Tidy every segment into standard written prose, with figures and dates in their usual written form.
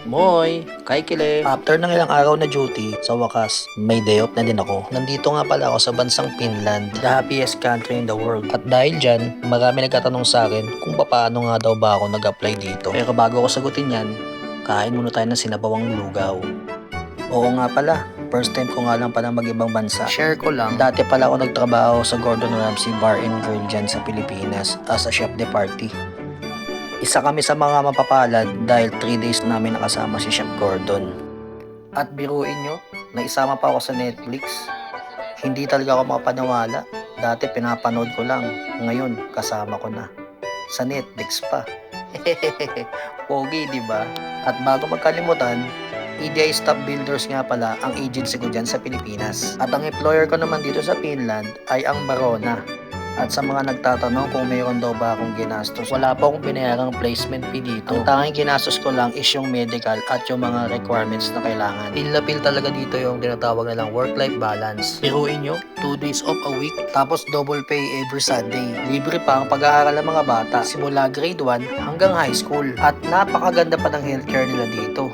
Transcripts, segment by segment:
Moy, kay kile. After ng ilang araw na duty, sa wakas, may day off na din ako. Nandito nga pala ako sa bansang Finland, the happiest country in the world. At dahil dyan, marami nagtatanong sa akin kung paano nga daw ba ako nag-apply dito. Pero bago ko sagutin yan, kain muna tayo ng sinabawang lugaw. Oo nga pala, first time ko nga lang pala mag-ibang bansa. Share ko lang, dati pala ako nagtrabaho sa Gordon Ramsay Bar and Grill dyan sa Pilipinas as a chef de party. Isa kami sa mga mapapalad dahil 3 days namin nakasama si Chef Gordon. At biruin nyo, naisama pa ako sa Netflix. Hindi talaga ako makapaniwala. Dati pinapanood ko lang, ngayon kasama ko na. Sa Netflix pa. Pogi, di ba? At bago magkalimutan, EDI Staff Builders nga pala ang agency ko dyan sa Pilipinas. At ang employer ko naman dito sa Finland ay ang Barona. At sa mga nagtatanong kung mayroon daw ba akong ginastos, wala pa akong binayarang placement fee dito. Ang tanging ginastos ko lang is yung medical at yung mga requirements na kailangan. Feel na feel talaga dito yung tinatawag nilang work-life balance. Biruin nyo, 2 days off a week, tapos double pay every Sunday. Libre pa ang pag-aaral ng mga bata simula grade 1 hanggang high school. At napakaganda pa ng healthcare nila dito.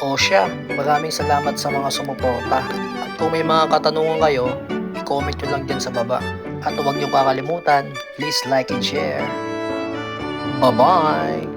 O siya, maraming salamat sa mga sumuporta. At kung may mga katanungan kayo, i-comment nyo lang dyan sa baba. At huwag niyong kakalimutan, please like and share. Bye-bye!